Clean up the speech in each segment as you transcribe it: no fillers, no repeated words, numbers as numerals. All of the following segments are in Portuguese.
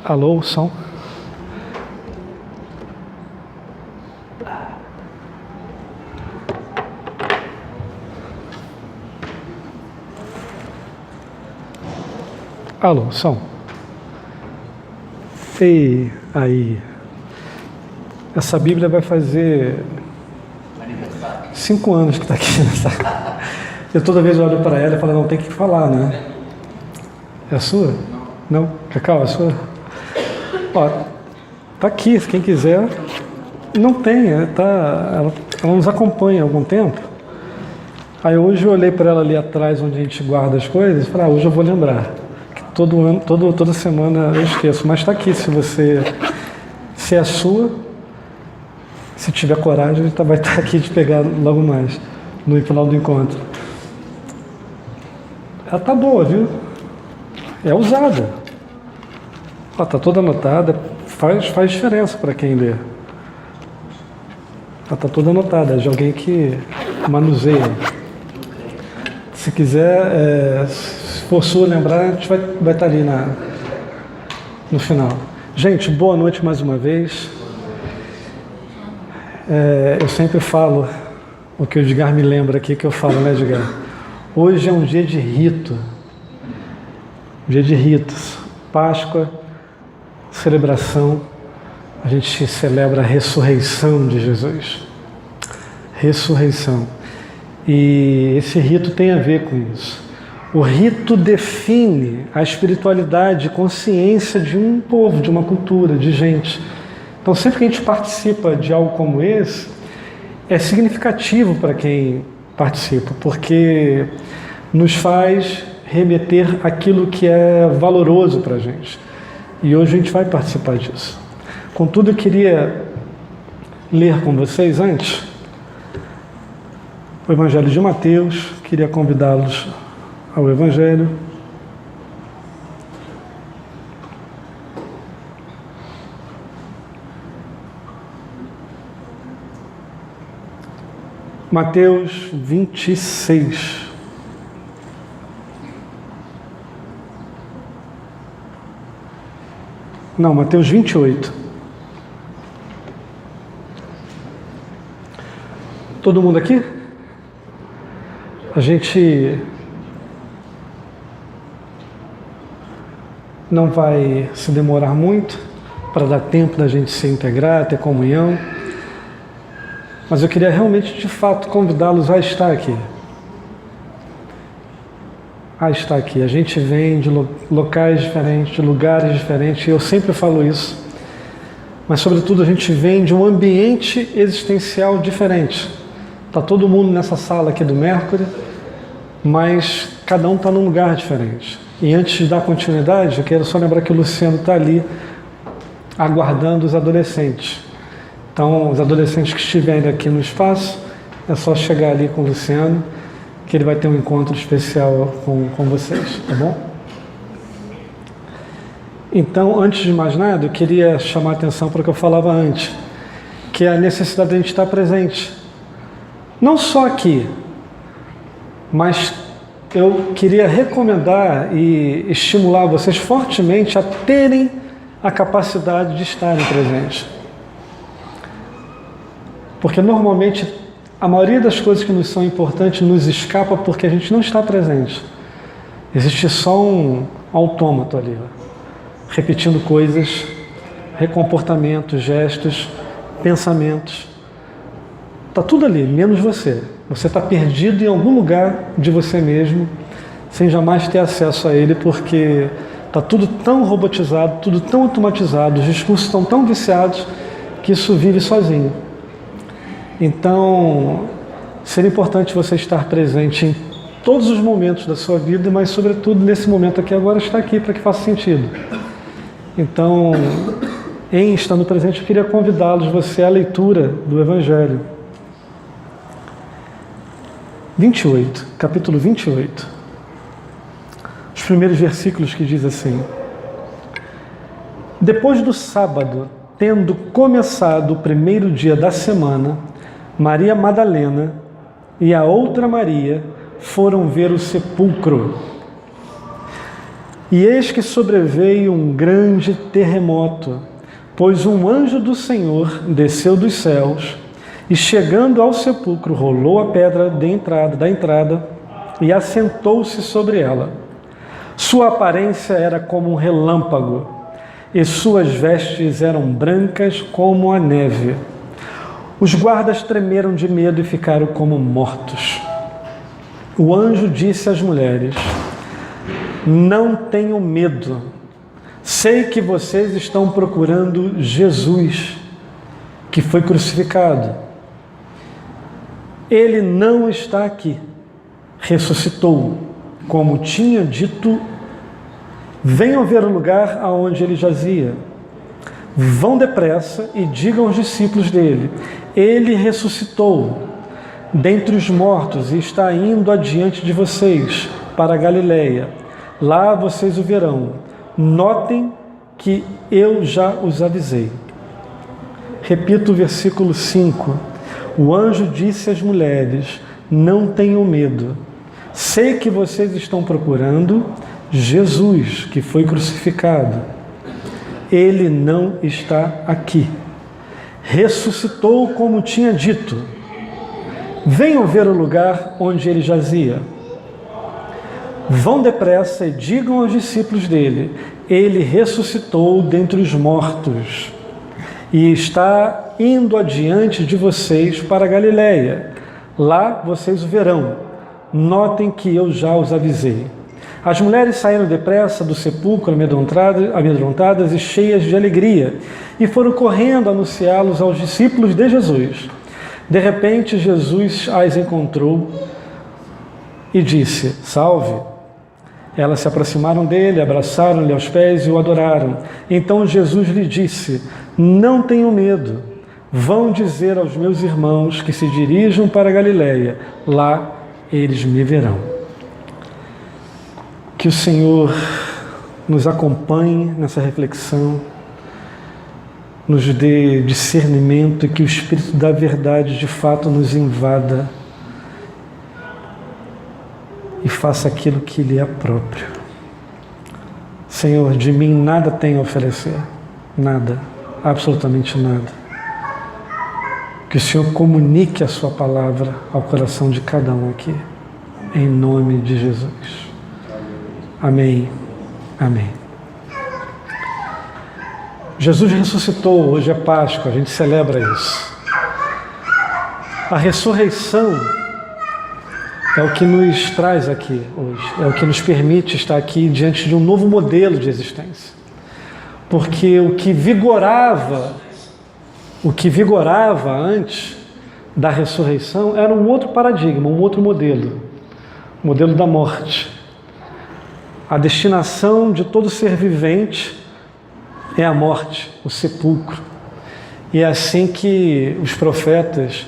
Alô, som? Alô, som? E aí? Essa Bíblia vai fazer 5 anos que está aqui nessa... Eu toda vez olho para ela e falo, não, tem que falar, né? É a sua? Não? Cacau, é a sua? Ó, tá aqui, quem quiser. Não tem, ela nos acompanha há algum tempo. Aí hoje eu olhei para ela ali atrás, onde a gente guarda as coisas, e falei, hoje eu vou lembrar. Que toda semana eu esqueço, mas está aqui, se é a sua, se tiver coragem, vai estar aqui de pegar logo mais, no final do encontro. Ela tá boa, viu? É usada. Ela tá toda anotada, faz diferença para quem lê. Ela tá toda anotada, é de alguém que manuseia. Se quiser, se for sua lembrar, a gente vai estar ali no final. Gente, boa noite mais uma vez. Eu sempre falo o que o Edgar me lembra aqui, que eu falo, né, Edgar? Hoje é um dia de rito, dia de ritos, Páscoa, celebração, a gente celebra a ressurreição de Jesus, ressurreição, e esse rito tem a ver com isso. O rito define a espiritualidade, consciência de um povo, de uma cultura, de gente. Então sempre que a gente participa de algo como esse, é significativo para quem participa, porque nos faz remeter aquilo que é valoroso para a gente. E hoje a gente vai participar disso. Contudo, eu queria ler com vocês antes o Evangelho de Mateus, queria convidá-los ao Evangelho. Mateus 26. Não, Mateus 28. Todo mundo aqui? A gente não vai se demorar muito para dar tempo da gente se integrar, ter comunhão. Mas eu queria realmente, de fato, convidá-los a estar aqui. A estar aqui. A gente vem de locais diferentes, de lugares diferentes, eu sempre falo isso. Mas, sobretudo, a gente vem de um ambiente existencial diferente. Está todo mundo nessa sala aqui do Mercury, mas cada um está num lugar diferente. E antes de dar continuidade, eu quero só lembrar que o Luciano está ali aguardando os adolescentes. Então, os adolescentes que estiverem aqui no espaço, é só chegar ali com o Luciano, que ele vai ter um encontro especial com vocês, tá bom? Então, antes de mais nada, eu queria chamar a atenção para o que eu falava antes, que é a necessidade de a gente estar presente. Não só aqui, mas eu queria recomendar e estimular vocês fortemente a terem a capacidade de estarem presentes. Porque normalmente a maioria das coisas que nos são importantes nos escapa porque a gente não está presente. Existe só um autômato ali, repetindo coisas, comportamentos, gestos, pensamentos. Está tudo ali, menos você. Você está perdido em algum lugar de você mesmo, sem jamais ter acesso a ele, porque está tudo tão robotizado, tudo tão automatizado, os discursos estão tão viciados, que isso vive sozinho. Então, seria importante você estar presente em todos os momentos da sua vida, mas sobretudo nesse momento aqui agora, estar aqui para que faça sentido. Então, em estando presente, eu queria convidá-los você à leitura do Evangelho. 28, capítulo 28. Os primeiros versículos que diz assim: Depois do sábado, tendo começado o primeiro dia da semana, Maria Madalena e a outra Maria foram ver o sepulcro. E eis que sobreveio um grande terremoto, pois um anjo do Senhor desceu dos céus e, chegando ao sepulcro, rolou a pedra da entrada e assentou-se sobre ela. Sua aparência era como um relâmpago, e suas vestes eram brancas como a neve. Os guardas tremeram de medo e ficaram como mortos. O anjo disse às mulheres: não tenham medo. Sei que vocês estão procurando Jesus, que foi crucificado. Ele não está aqui. Ressuscitou, como tinha dito. Venham ver o lugar aonde ele jazia. Vão depressa e digam aos discípulos dele: ele ressuscitou dentre os mortos e está indo adiante de vocês para a Galileia. Lá vocês o verão. Notem que eu já os avisei. Repito o versículo 5. O anjo disse às mulheres: não tenham medo. Sei que vocês estão procurando Jesus, que foi crucificado. Ele não está aqui. Ressuscitou como tinha dito. Venham ver o lugar onde ele jazia. Vão depressa e digam aos discípulos dele: ele ressuscitou dentre os mortos e está indo adiante de vocês para a Galileia. Lá vocês o verão. Notem que eu já os avisei. As mulheres saíram depressa do sepulcro, amedrontadas e cheias de alegria, e foram correndo anunciá-los aos discípulos de Jesus. De repente, Jesus as encontrou e disse: salve! Elas se aproximaram dele, abraçaram-lhe aos pés e o adoraram. Então Jesus lhe disse: não tenham medo. Vão dizer aos meus irmãos que se dirijam para a Galileia. Lá eles me verão. Que o Senhor nos acompanhe nessa reflexão, nos dê discernimento e que o Espírito da verdade de fato nos invada e faça aquilo que lhe é próprio. Senhor, de mim nada tenho a oferecer, nada, absolutamente nada. Que o Senhor comunique a sua palavra ao coração de cada um aqui, em nome de Jesus. Amém. Amém. Jesus ressuscitou, hoje é Páscoa, a gente celebra isso. A ressurreição é o que nos traz aqui hoje, é o que nos permite estar aqui diante de um novo modelo de existência. Porque o que vigorava antes da ressurreição era um outro paradigma, um outro modelo, o modelo da morte. A destinação de todo ser vivente é a morte, o sepulcro. E é assim que os profetas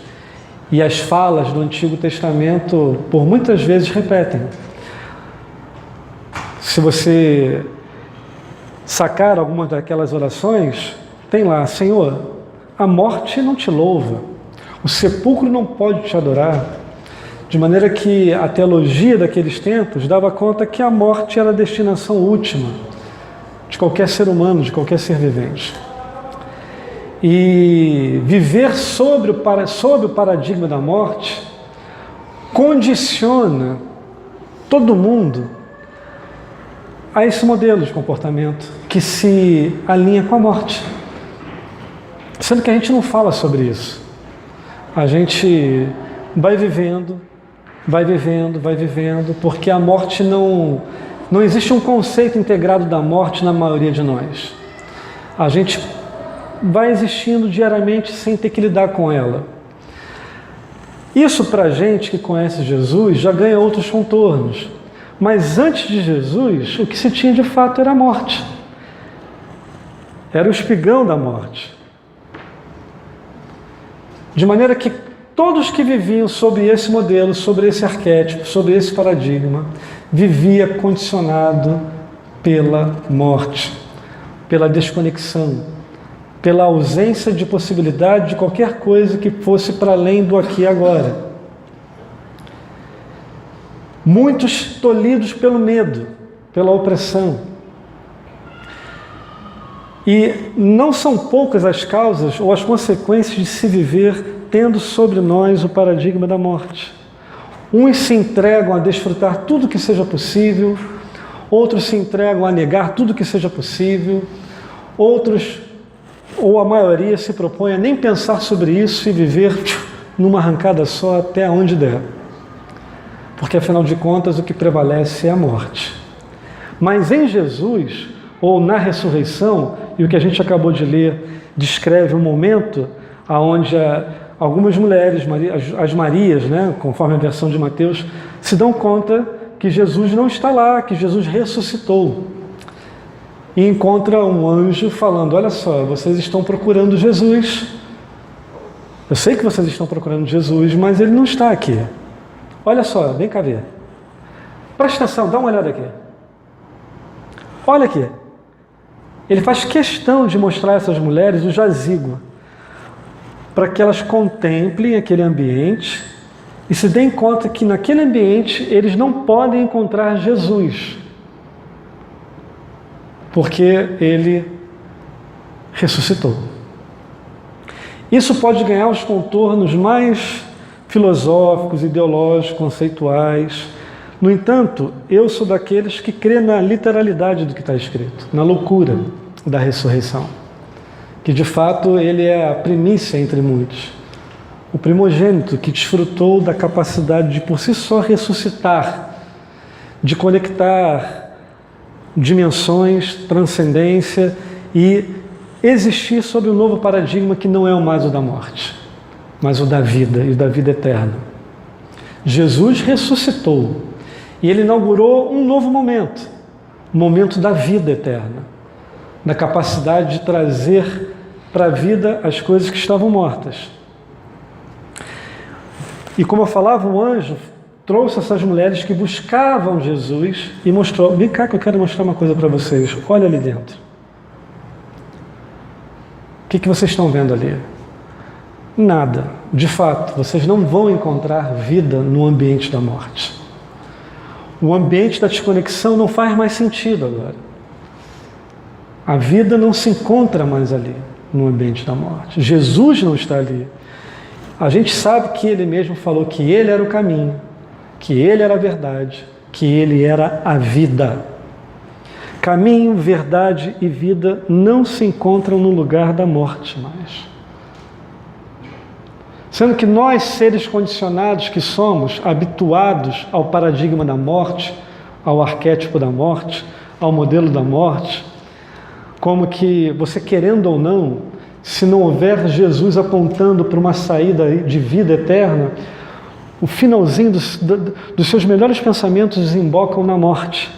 e as falas do Antigo Testamento por muitas vezes repetem. Se você sacar algumas daquelas orações, tem lá: Senhor, a morte não te louva, o sepulcro não pode te adorar. De maneira que a teologia daqueles tempos dava conta que a morte era a destinação última de qualquer ser humano, de qualquer ser vivente. E viver sob o paradigma da morte condiciona todo mundo a esse modelo de comportamento que se alinha com a morte. Sendo que a gente não fala sobre isso. A gente vai vivendo, porque a morte não existe um conceito integrado da morte na maioria de nós. A gente vai existindo diariamente sem ter que lidar com ela. Isso para a gente que conhece Jesus já ganha outros contornos. Mas antes de Jesus, o que se tinha de fato era a morte. Era o espigão da morte. De maneira que todos que viviam sob esse modelo, sobre esse arquétipo, sobre esse paradigma, vivia condicionado pela morte, pela desconexão, pela ausência de possibilidade de qualquer coisa que fosse para além do aqui e agora. Muitos tolhidos pelo medo, pela opressão, E não são poucas as causas ou as consequências de se viver tendo sobre nós o paradigma da morte. Uns se entregam a desfrutar tudo que seja possível, outros se entregam a negar tudo que seja possível, outros, ou a maioria, se propõe a nem pensar sobre isso e viver numa arrancada só até onde der. Porque, afinal de contas, o que prevalece é a morte. Mas em Jesus, ou na ressurreição, e o que a gente acabou de ler descreve um momento onde algumas mulheres, as Marias, né, conforme a versão de Mateus, se dão conta que Jesus não está lá, que Jesus ressuscitou. E encontra um anjo falando: olha só, vocês estão procurando Jesus. Eu sei que vocês estão procurando Jesus, mas ele não está aqui. Olha só, vem cá ver. Presta atenção, dá uma olhada aqui. Olha aqui. Ele faz questão de mostrar a essas mulheres o jazigo, para que elas contemplem aquele ambiente e se deem conta que naquele ambiente eles não podem encontrar Jesus, porque ele ressuscitou. Isso pode ganhar os contornos mais filosóficos, ideológicos, conceituais. No entanto, eu sou daqueles que crê na literalidade do que está escrito, na loucura da ressurreição, que de fato ele é a primícia entre muitos, o primogênito que desfrutou da capacidade de por si só ressuscitar, de conectar dimensões, transcendência e existir sob um novo paradigma que não é mais o da morte, mas o da vida e o da vida eterna. Jesus ressuscitou e ele inaugurou um novo momento, o momento da vida eterna, da capacidade de trazer para a vida as coisas que estavam mortas. E como eu falava, o anjo trouxe essas mulheres que buscavam Jesus e mostrou: vem cá que eu quero mostrar uma coisa para vocês, olha ali dentro. O que vocês estão vendo ali? Nada. De fato, vocês não vão encontrar vida no ambiente da morte. O ambiente da desconexão não faz mais sentido agora. A vida não se encontra mais ali, no ambiente da morte. Jesus não está ali. A gente sabe que ele mesmo falou que ele era o caminho, que ele era a verdade, que ele era a vida. Caminho, verdade e vida não se encontram no lugar da morte mais. Sendo que nós, seres condicionados que somos, habituados ao paradigma da morte, ao arquétipo da morte, ao modelo da morte, como que você querendo ou não, se não houver Jesus apontando para uma saída de vida eterna, o finalzinho dos seus melhores pensamentos desembocam na morte.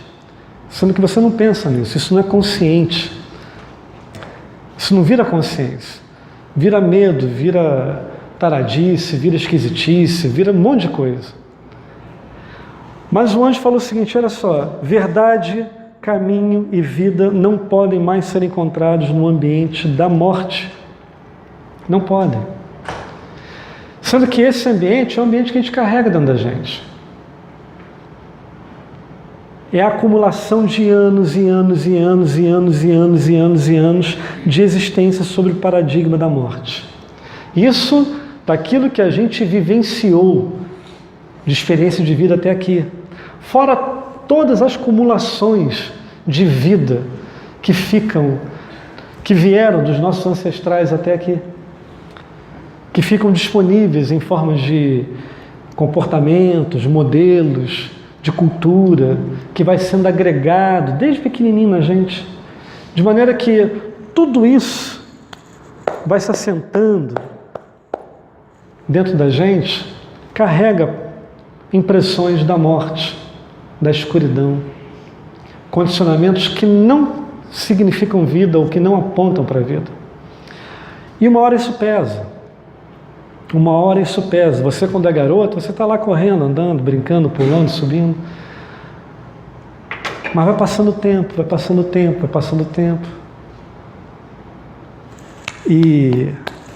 Sendo que você não pensa nisso, isso não é consciente. Isso não vira consciência. Vira medo, vira taradice, vira esquisitice, vira um monte de coisa. Mas o anjo falou o seguinte: olha só, verdade, caminho e vida não podem mais ser encontrados no ambiente da morte. Não podem. Sendo que esse ambiente é o ambiente que a gente carrega dentro da gente. É a acumulação de anos e anos e anos e anos e anos e anos e anos de existência sobre o paradigma da morte. Isso daquilo que a gente vivenciou de experiência de vida até aqui. Fora todas as acumulações de vida que vieram dos nossos ancestrais até aqui, que ficam disponíveis em formas de comportamentos, modelos, de cultura, que vai sendo agregado desde pequenininho na gente, de maneira que tudo isso vai se assentando dentro da gente, carrega impressões da morte, da escuridão, condicionamentos que não significam vida ou que não apontam para a vida. E uma hora isso pesa. Uma hora isso pesa. Você, quando é garoto, você está lá correndo, andando, brincando, pulando, subindo. Mas vai passando o tempo, vai passando o tempo, vai passando o tempo. E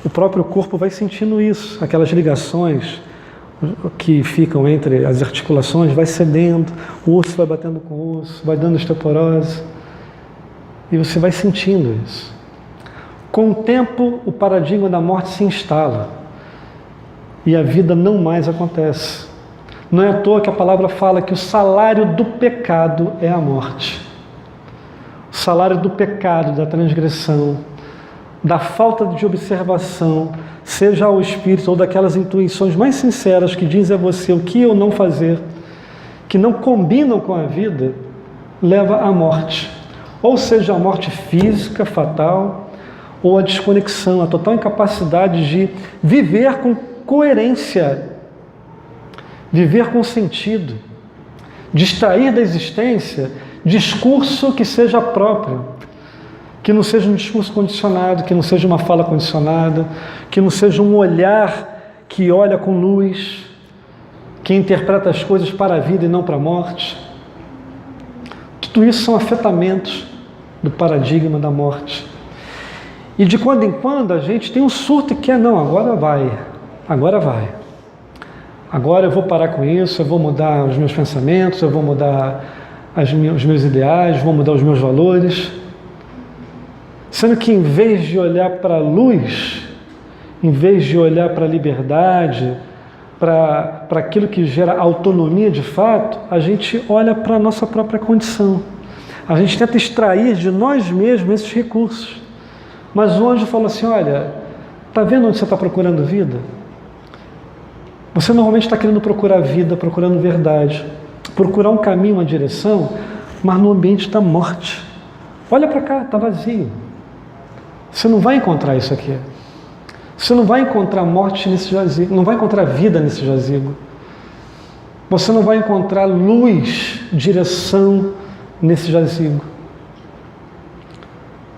o próprio corpo vai sentindo isso, aquelas ligações que ficam entre as articulações, vai cedendo, o osso vai batendo com o osso, vai dando osteoporose, e você vai sentindo isso. Com o tempo, o paradigma da morte se instala e a vida não mais acontece. Não é à toa que a palavra fala que o salário do pecado é a morte. O salário do pecado, da transgressão, da falta de observação, seja ao espírito ou daquelas intuições mais sinceras que dizem a você o que ou não fazer, que não combinam com a vida, leva à morte. Ou seja, a morte física, fatal, ou a desconexão, a total incapacidade de viver com coerência, viver com sentido, de extrair da existência discurso que seja próprio, que não seja um discurso condicionado, que não seja uma fala condicionada, que não seja um olhar que olha com luz, que interpreta as coisas para a vida e não para a morte. Tudo isso são afetamentos do paradigma da morte. E de quando em quando a gente tem um surto que não, agora vai. Agora eu vou parar com isso, eu vou mudar os meus pensamentos, eu vou mudar os meus ideais, vou mudar os meus valores. Sendo que em vez de olhar para a luz, em vez de olhar para a liberdade, para aquilo que gera autonomia de fato, a gente olha para a nossa própria condição. A gente tenta extrair de nós mesmos esses recursos. Mas o anjo falou assim, olha, está vendo onde você está procurando vida? Você normalmente está querendo procurar vida, procurando verdade, procurar um caminho, uma direção, mas no ambiente da morte. Olha para cá, está vazio. Você não vai encontrar isso aqui. Você não vai encontrar morte nesse jazigo, não vai encontrar vida nesse jazigo. Você não vai encontrar luz, direção nesse jazigo.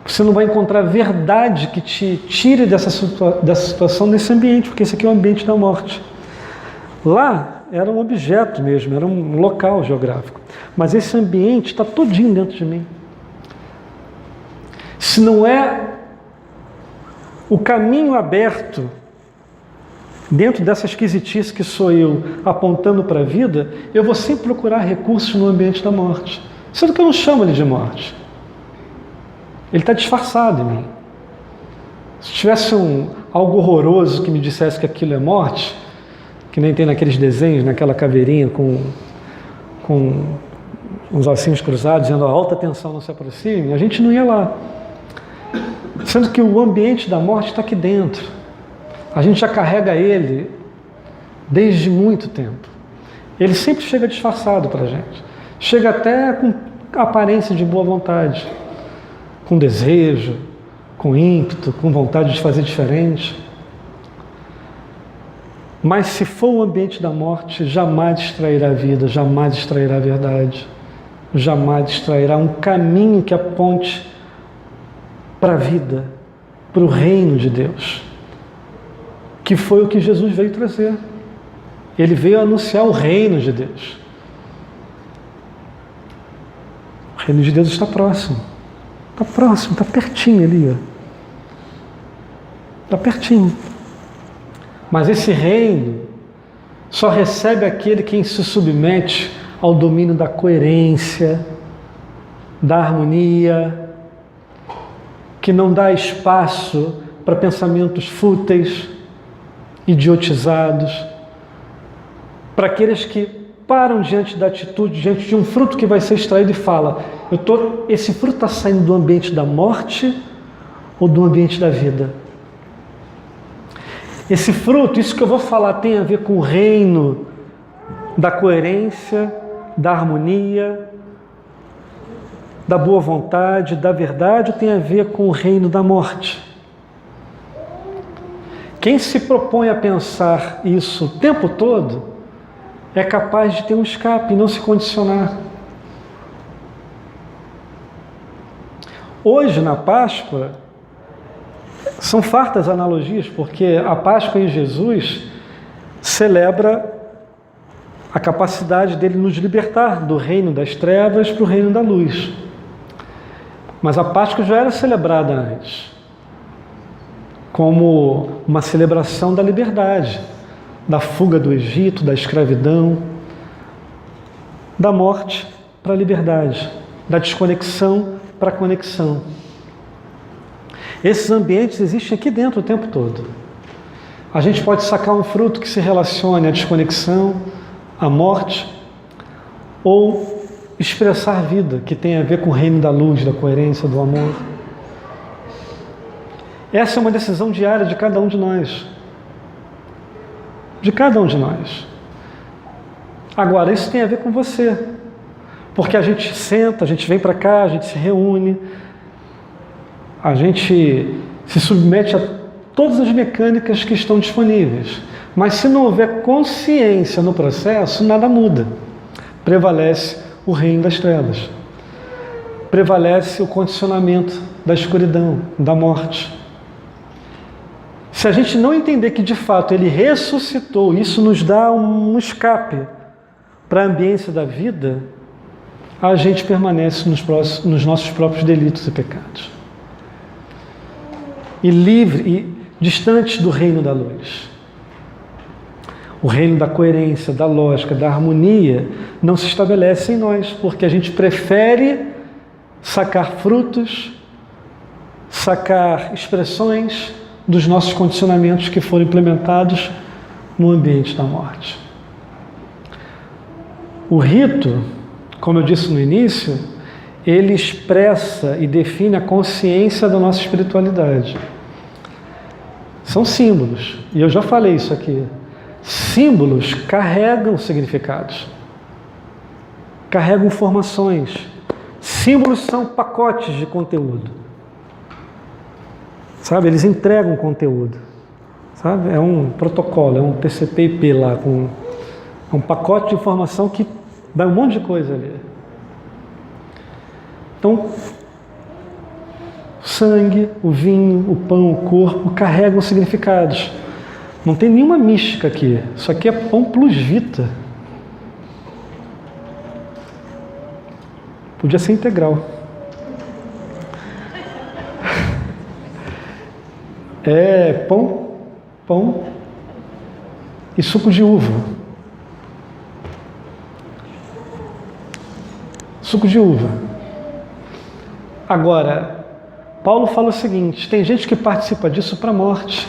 Você não vai encontrar verdade que te tire dessa situação nesse ambiente, porque esse aqui é o ambiente da morte. Lá era um objeto mesmo, era um local geográfico. Mas esse ambiente está todinho dentro de mim. Se não é o caminho aberto dentro dessa esquisitice que sou eu, apontando para a vida, eu vou sempre procurar recursos no ambiente da morte. Sendo que eu não chamo ele de morte. Ele está disfarçado em mim. Se tivesse algo horroroso que me dissesse que aquilo é morte, que nem tem naqueles desenhos, naquela caveirinha com uns ossinhos cruzados, dizendo a alta tensão não se aproxime, a gente não ia lá. Sendo que o ambiente da morte está aqui dentro. A gente já carrega ele desde muito tempo. Ele sempre chega disfarçado para a gente. Chega até com aparência de boa vontade, com desejo, com ímpeto, com vontade de fazer diferente. Mas se for o ambiente da morte, jamais distrairá a vida, jamais distrairá a verdade, jamais distrairá um caminho que aponte para a vida, para o reino de Deus, que foi o que Jesus veio trazer. Ele veio anunciar o reino de Deus. O reino de Deus está próximo, está pertinho ali, está pertinho. Mas esse reino só recebe aquele quem se submete ao domínio da coerência, da harmonia, que não dá espaço para pensamentos fúteis, idiotizados, para aqueles que param diante da atitude, diante de um fruto que vai ser extraído e fala, esse fruto está saindo do ambiente da morte ou do ambiente da vida? Esse fruto, isso que eu vou falar, tem a ver com o reino da coerência, da harmonia, da boa vontade, da verdade, ou tem a ver com o reino da morte? Quem se propõe a pensar isso o tempo todo é capaz de ter um escape e não se condicionar. Hoje, na Páscoa, são fartas analogias, porque a Páscoa em Jesus celebra a capacidade dele nos libertar do reino das trevas para o reino da luz. Mas a Páscoa já era celebrada antes, como uma celebração da liberdade, da fuga do Egito, da escravidão, da morte para a liberdade, da desconexão para a conexão. Esses ambientes existem aqui dentro o tempo todo. A gente pode sacar um fruto que se relacione à desconexão, à morte, ou expressar vida, que tem a ver com o reino da luz, da coerência, do amor. Essa é uma decisão diária de cada um de nós. De cada um de nós. Agora, isso tem a ver com você. Porque a gente senta, a gente vem para cá, a gente se reúne, a gente se submete a todas as mecânicas que estão disponíveis. Mas se não houver consciência no processo, nada muda. Prevalece o reino das trevas. Prevalece o condicionamento da escuridão, da morte. Se a gente não entender que de fato ele ressuscitou, isso nos dá um escape para a ambiência da vida, a gente permanece nos nossos próprios delitos e pecados. E livre e distante do reino da luz. O reino da coerência, da lógica, da harmonia não se estabelece em nós, porque a gente prefere sacar frutos, sacar expressões dos nossos condicionamentos que foram implementados no ambiente da morte. O rito, como eu disse no início, ele expressa e define a consciência da nossa espiritualidade. São símbolos, e eu já falei isso aqui. Símbolos carregam significados, carregam informações. Símbolos são pacotes de conteúdo. Sabe, eles entregam conteúdo. Sabe, é um protocolo, é um TCP/IP lá, é um pacote de informação que dá um monte de coisa ali. Então, o sangue, o vinho, o pão, o corpo carregam significados. Não tem nenhuma mística aqui. Isso aqui é pão plus vita. Podia ser integral. É pão e suco de uva. Suco de uva. Agora, Paulo fala o seguinte: tem gente que participa disso para a morte,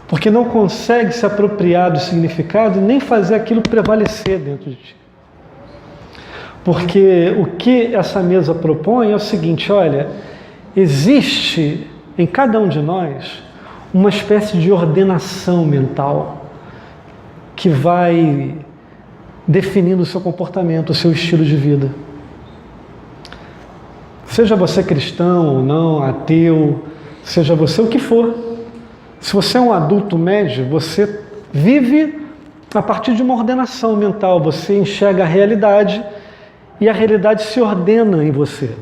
porque não consegue se apropriar do significado e nem fazer aquilo prevalecer dentro de ti. Porque o que essa mesa propõe é o seguinte: olha, existe em cada um de nós uma espécie de ordenação mental que vai definindo o seu comportamento, o seu estilo de vida. Seja você cristão ou não, ateu, seja você o que for. Se você é um adulto médio, você vive a partir de uma ordenação mental. Você enxerga a realidade e a realidade se ordena em você,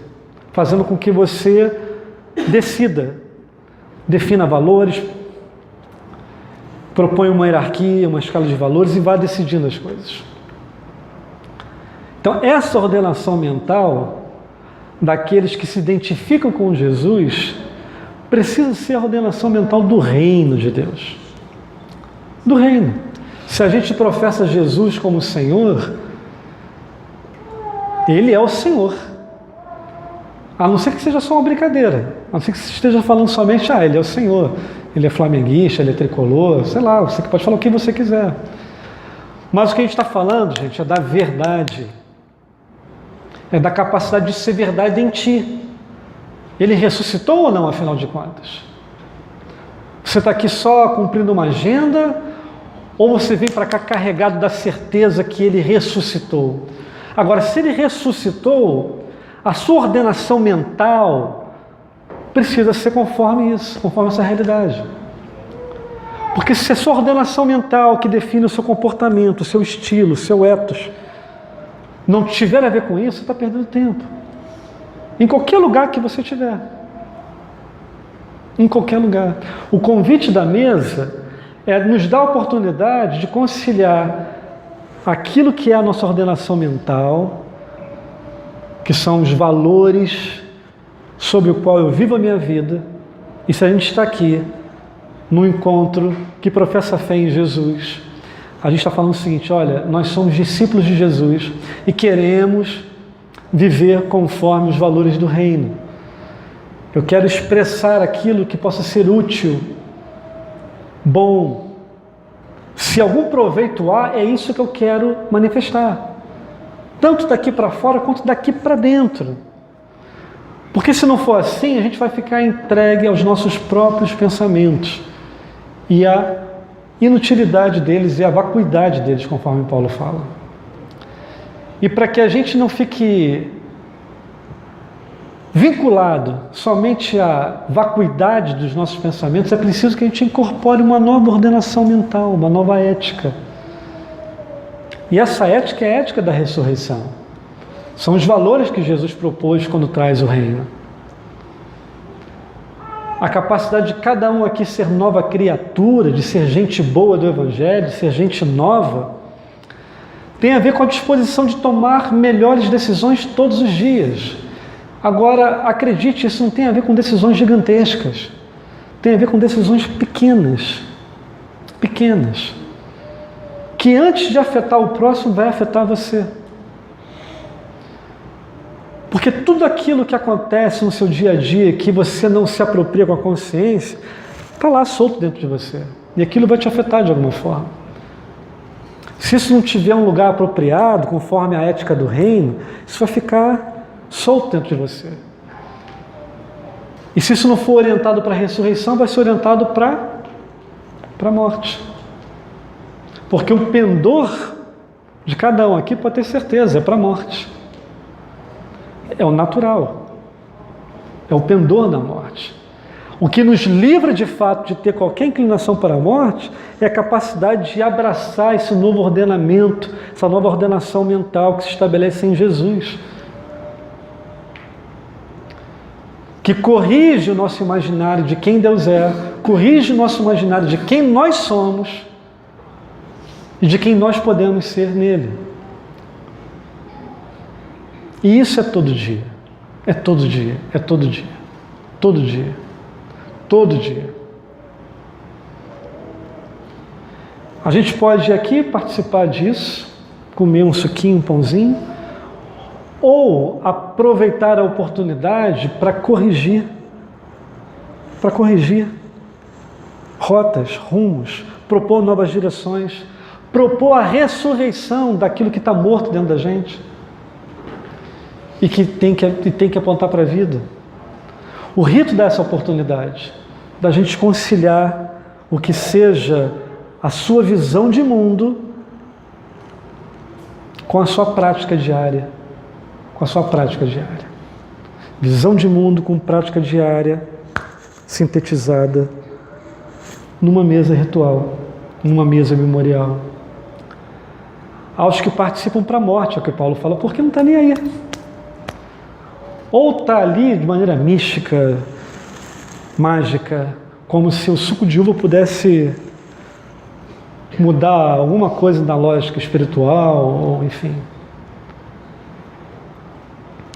fazendo com que você decida, defina valores, propõe uma hierarquia, uma escala de valores e vá decidindo as coisas. Então, essa ordenação mental daqueles que se identificam com Jesus precisa ser a ordenação mental do reino de Deus. Do reino. Se a gente professa Jesus como Senhor, Ele é o Senhor. A não ser que seja só uma brincadeira. A não ser que você esteja falando somente, Ele é o Senhor. Ele é flamenguista, Ele é tricolor, sei lá, você pode falar o que você quiser. Mas o que a gente está falando, gente, é da verdade. É da capacidade de ser verdade em ti. Ele ressuscitou ou não, afinal de contas? Você está aqui só cumprindo uma agenda, ou você vem para cá carregado da certeza que Ele ressuscitou? Agora, se Ele ressuscitou, a sua ordenação mental precisa ser conforme isso, conforme essa realidade. Porque se é sua ordenação mental que define o seu comportamento, o seu estilo, o seu ethos, não tiver a ver com isso, você está perdendo tempo. Em qualquer lugar que você estiver. Em qualquer lugar. O convite da mesa é nos dar a oportunidade de conciliar aquilo que é a nossa ordenação mental, que são os valores sobre o qual eu vivo a minha vida, e se a gente está aqui, num encontro que professa fé em Jesus, a gente está falando o seguinte: olha, nós somos discípulos de Jesus e queremos viver conforme os valores do reino. Eu quero expressar aquilo que possa ser útil, bom. Se algum proveito há, é isso que eu quero manifestar. Tanto daqui para fora quanto daqui para dentro. Porque se não for assim, a gente vai ficar entregue aos nossos próprios pensamentos. E a inutilidade deles e a vacuidade deles, conforme Paulo fala. E para que a gente não fique vinculado somente à vacuidade dos nossos pensamentos, é preciso que a gente incorpore uma nova ordenação mental, uma nova ética. E essa ética é a ética da ressurreição. São os valores que Jesus propôs quando traz o reino. A capacidade de cada um aqui ser nova criatura, de ser gente boa do Evangelho, de ser gente nova, tem a ver com a disposição de tomar melhores decisões todos os dias. Agora, acredite, isso não tem a ver com decisões gigantescas. Tem a ver com decisões pequenas. Pequenas. Que antes de afetar o próximo, vai afetar você. Porque tudo aquilo que acontece no seu dia a dia, que você não se apropria com a consciência, está lá solto dentro de você. E aquilo vai te afetar de alguma forma. Se isso não tiver um lugar apropriado, conforme a ética do reino, isso vai ficar solto dentro de você. E se isso não for orientado para a ressurreição, vai ser orientado para a morte. Porque o pendor de cada um aqui, pode ter certeza, é para a morte. É o natural. É o pendor da morte. O que nos livra de fato de ter qualquer inclinação para a morte é a capacidade de abraçar esse novo ordenamento, essa nova ordenação mental que se estabelece em Jesus. Que corrige o nosso imaginário de quem Deus é, corrige o nosso imaginário de quem nós somos e de quem nós podemos ser nele. E isso é todo dia, é todo dia, é todo dia, todo dia, todo dia. A gente pode ir aqui participar disso, comer um suquinho, um pãozinho, ou aproveitar a oportunidade para corrigir rotas, rumos, propor novas direções, propor a ressurreição daquilo que está morto dentro da gente e que tem que apontar para a vida. O rito dá essa oportunidade da gente conciliar o que seja a sua visão de mundo com a sua prática diária. Com a sua prática diária. Visão de mundo com prática diária, sintetizada numa mesa ritual, numa mesa memorial. Aos que participam para a morte, é o que Paulo fala, porque não está nem aí. Ou está ali de maneira mística, mágica, como se o suco de uva pudesse mudar alguma coisa na lógica espiritual, ou enfim.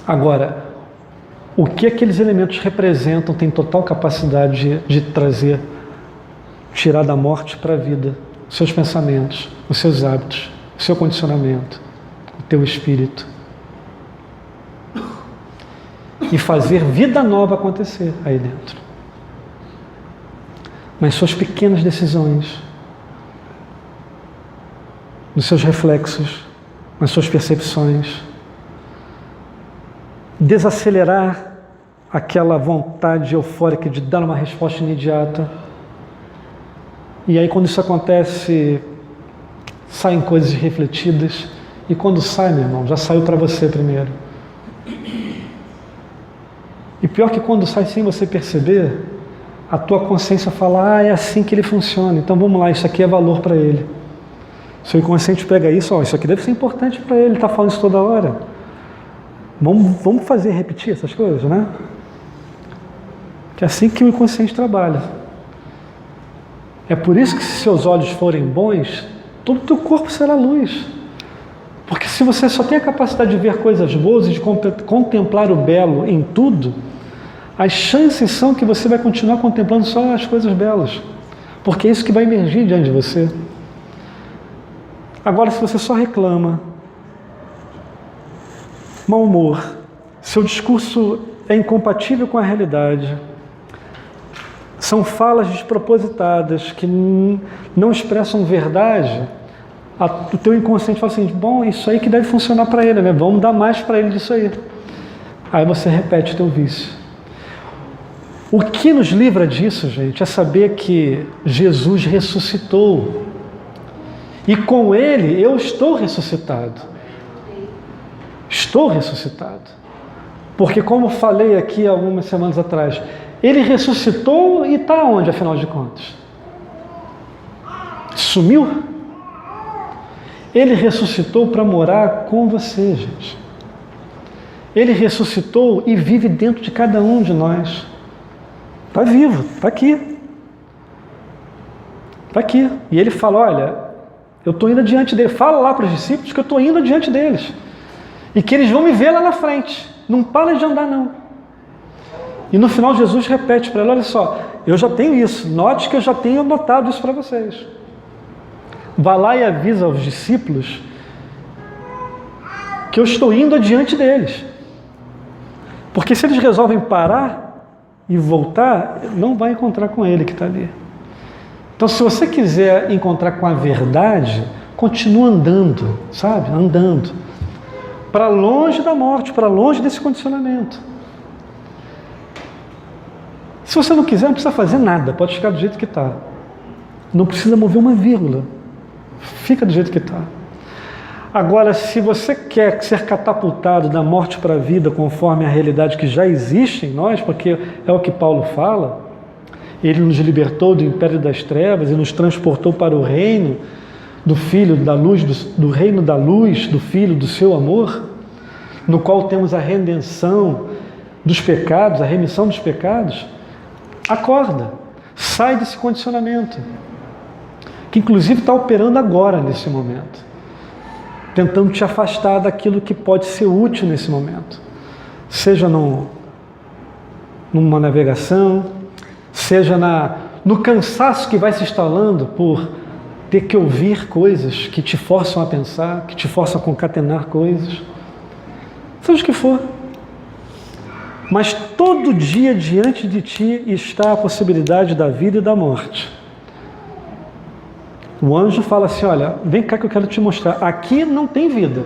Agora, o que aqueles elementos representam tem total capacidade de trazer, tirar da morte para a vida, os seus pensamentos, os seus hábitos, o seu condicionamento, o teu espírito. E fazer vida nova acontecer aí dentro. Nas suas pequenas decisões, nos seus reflexos, nas suas percepções. Desacelerar aquela vontade eufórica de dar uma resposta imediata. E aí quando isso acontece, saem coisas refletidas. E quando sai, meu irmão, já saiu para você primeiro. E pior que quando sai sem você perceber, a tua consciência fala, é assim que ele funciona, então vamos lá, isso aqui é valor para ele. Seu inconsciente pega isso, isso aqui deve ser importante para ele, está falando isso toda hora. Vamos fazer repetir essas coisas, né? Que é assim que o inconsciente trabalha. É por isso que se seus olhos forem bons, todo o teu corpo será luz. Porque se você só tem a capacidade de ver coisas boas e de contemplar o belo em tudo, as chances são que você vai continuar contemplando só as coisas belas. Porque é isso que vai emergir diante de você. Agora, se você só reclama, mau humor, seu discurso é incompatível com a realidade. São falas despropositadas que não expressam verdade. O teu inconsciente fala assim, bom, isso aí que deve funcionar para ele, né? Vamos dar mais para ele disso aí. Aí você repete o teu vício. O que nos livra disso, gente, é saber que Jesus ressuscitou. E com Ele eu estou ressuscitado. Estou ressuscitado. Porque como falei aqui algumas semanas atrás, Ele ressuscitou e está onde, afinal de contas? Sumiu? Ele ressuscitou para morar com você, gente. Ele ressuscitou e vive dentro de cada um de nós. Está vivo, está aqui. Está aqui. E ele fala, olha, eu estou indo adiante dele. Fala lá para os discípulos que eu estou indo adiante deles. E que eles vão me ver lá na frente. Não para de andar, não. E no final Jesus repete para ele, olha só, eu já tenho isso. Note que eu já tenho anotado isso para vocês. Vá lá e avisa aos discípulos que eu estou indo adiante deles. Porque se eles resolvem parar e voltar, não vai encontrar com ele que está ali. Então, se você quiser encontrar com a verdade, continua andando, sabe? Andando. Para longe da morte, para longe desse condicionamento. Se você não quiser, não precisa fazer nada, pode ficar do jeito que está. Não precisa mover uma vírgula. Fica do jeito que está. Agora, se você quer ser catapultado da morte para a vida conforme a realidade que já existe em nós, porque é o que Paulo fala, ele nos libertou do império das trevas e nos transportou para o reino do Filho da luz, do reino da luz, do Filho do seu amor, no qual temos a redenção dos pecados, a remissão dos pecados. Acorda, sai desse condicionamento, que inclusive está operando agora, nesse momento, tentando te afastar daquilo que pode ser útil nesse momento, seja numa navegação, seja no cansaço que vai se instalando por ter que ouvir coisas que te forçam a pensar, que te forçam a concatenar coisas, seja o que for. Mas todo dia diante de ti está a possibilidade da vida e da morte. O anjo fala assim, olha, vem cá que eu quero te mostrar, aqui não tem vida.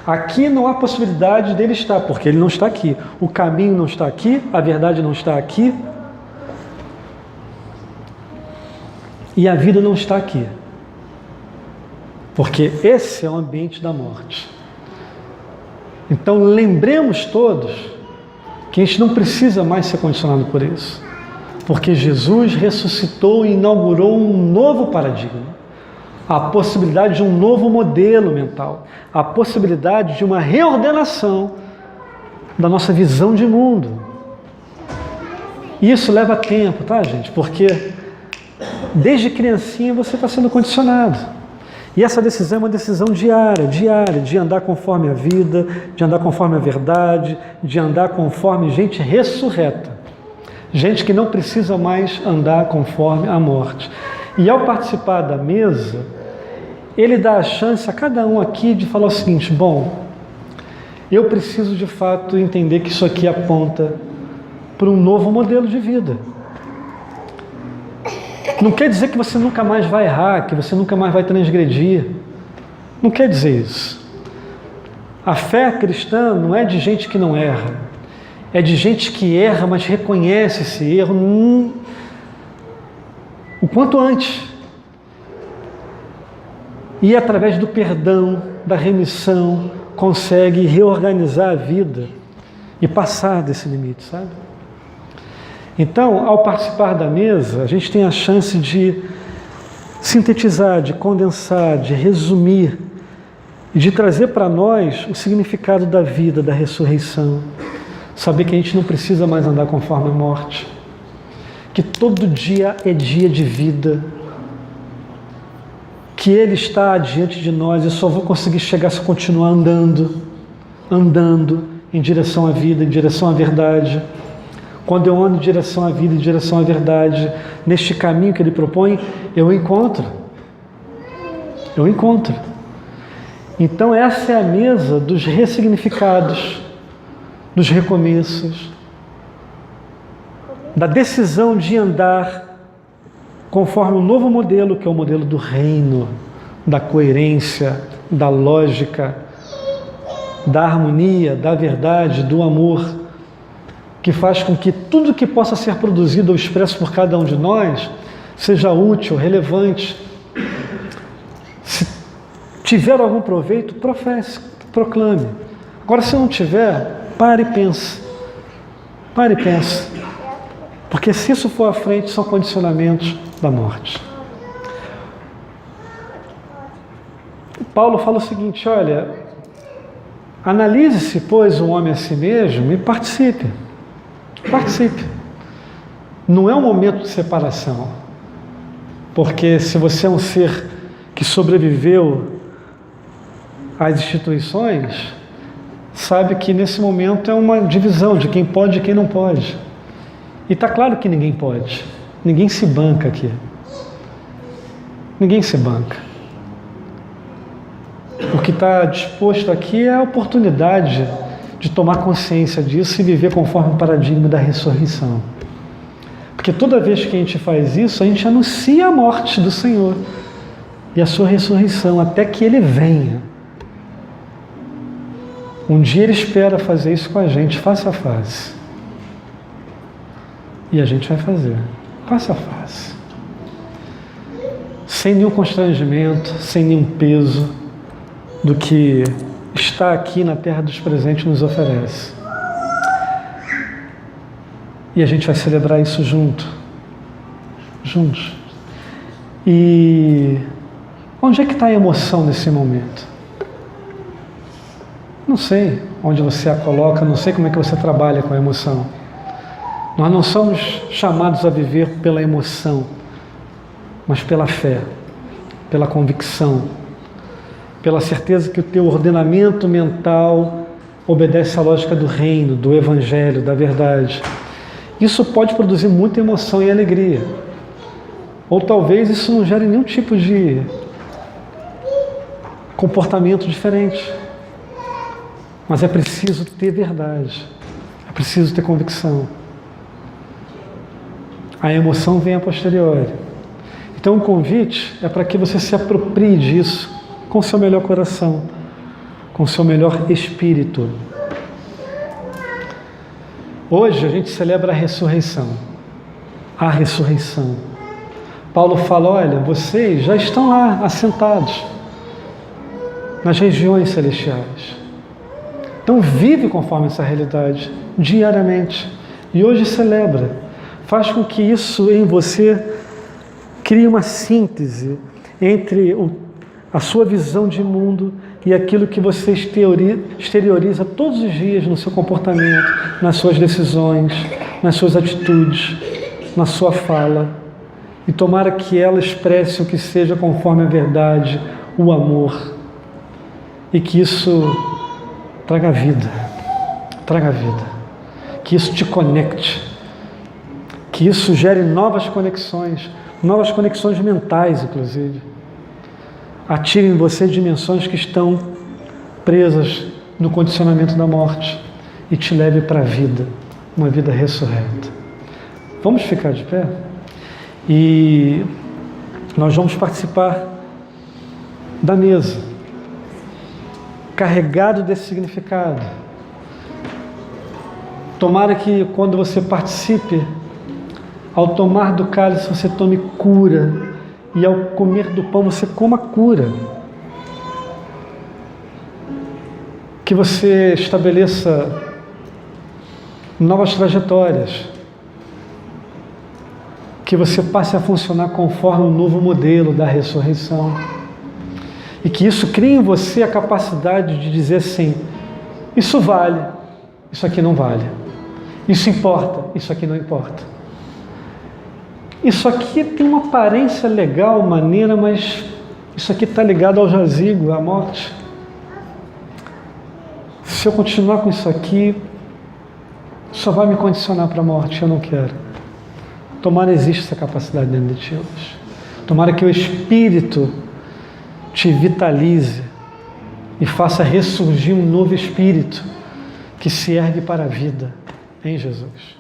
Aqui não há possibilidade dele estar, porque ele não está aqui. O caminho não está aqui, a verdade não está aqui. E a vida não está aqui. Porque esse é o ambiente da morte. Então lembremos todos que a gente não precisa mais ser condicionado por isso. Porque Jesus ressuscitou e inaugurou um novo paradigma. A possibilidade de um novo modelo mental. A possibilidade de uma reordenação da nossa visão de mundo. E isso leva tempo, tá, gente? Porque desde criancinha você está sendo condicionado. E essa decisão é uma decisão diária, de andar conforme a vida, de andar conforme a verdade, de andar conforme gente ressurreta. Gente que não precisa mais andar conforme a morte. E ao participar da mesa, ele dá a chance a cada um aqui de falar o seguinte, bom, eu preciso de fato entender que isso aqui aponta para um novo modelo de vida. Não quer dizer que você nunca mais vai errar, que você nunca mais vai transgredir. Não quer dizer isso. A fé cristã não é de gente que não erra. É de gente que erra, mas reconhece esse erro o quanto antes. E através do perdão, da remissão, consegue reorganizar a vida e passar desse limite, sabe? Então, ao participar da mesa, a gente tem a chance de sintetizar, de condensar, de resumir e de trazer para nós o significado da vida, da ressurreição. Saber que a gente não precisa mais andar conforme a morte. Que todo dia é dia de vida. Que Ele está diante de nós e só vou conseguir chegar se eu continuar andando em direção à vida, em direção à verdade. Quando eu ando em direção à vida, em direção à verdade, neste caminho que Ele propõe, eu encontro. Então essa é a mesa dos ressignificados, dos recomeços, da decisão de andar conforme um novo modelo, que é o modelo do reino, da coerência, da lógica, da harmonia, da verdade, do amor, que faz com que tudo que possa ser produzido ou expresso por cada um de nós seja útil, relevante. Se tiver algum proveito, professe, proclame. Agora, se não tiver, pare e pense. Pare e pense. Porque se isso for à frente, são condicionamentos da morte. Paulo fala o seguinte, olha, analise-se, pois, o homem a si mesmo e participe. Participe. Não é um momento de separação. Porque se você é um ser que sobreviveu às instituições, sabe que nesse momento é uma divisão de quem pode e quem não pode. E está claro que ninguém pode. Ninguém se banca aqui. Ninguém se banca. O que está disposto aqui é a oportunidade de tomar consciência disso e viver conforme o paradigma da ressurreição. Porque toda vez que a gente faz isso, a gente anuncia a morte do Senhor e a sua ressurreição, até que Ele venha. Um dia Ele espera fazer isso com a gente, face a face. E a gente vai fazer, face a face. Sem nenhum constrangimento, sem nenhum peso do que está aqui na terra dos presentes nos oferece. E a gente vai celebrar isso juntos. E onde é que está a emoção nesse momento? Não sei onde você a coloca, não sei como é que você trabalha com a emoção. Nós não somos chamados a viver pela emoção, mas pela fé, pela convicção, pela certeza que o teu ordenamento mental obedece à lógica do reino, do evangelho, da verdade. Isso pode produzir muita emoção e alegria. Ou talvez isso não gere nenhum tipo de comportamento diferente. Mas é preciso ter verdade, é preciso ter convicção. A emoção vem a posteriori. Então o convite é para que você se aproprie disso com o seu melhor coração, com o seu melhor espírito. Hoje a gente celebra a ressurreição. A ressurreição. Paulo fala, olha, vocês já estão lá, assentados, nas regiões celestiais. Então vive conforme essa realidade, diariamente. E hoje celebra. Faz com que isso em você crie uma síntese entre a sua visão de mundo e aquilo que você exterioriza todos os dias no seu comportamento, nas suas decisões, nas suas atitudes, na sua fala. E tomara que ela expresse o que seja conforme a verdade, o amor. E que isso traga vida. Traga vida. Que isso te conecte. Que isso gere novas conexões mentais, inclusive. Atire em você dimensões que estão presas no condicionamento da morte e te leve para a vida, uma vida ressurreta. Vamos ficar de pé? E nós vamos participar da mesa, carregado desse significado. Tomara que quando você participe, ao tomar do cálice você tome cura, e ao comer do pão você coma cura. Que você estabeleça novas trajetórias. Que você passe a funcionar conforme o novo modelo da ressurreição. E que isso crie em você a capacidade de dizer assim, isso vale, isso aqui não vale. Isso importa, isso aqui não importa. Isso aqui tem uma aparência legal, maneira, mas isso aqui está ligado ao jazigo, à morte. Se eu continuar com isso aqui, só vai me condicionar para a morte, eu não quero. Tomara existe essa capacidade dentro de ti hoje. Tomara que o Espírito te vitalize e faça ressurgir um novo espírito que se ergue para a vida em Jesus.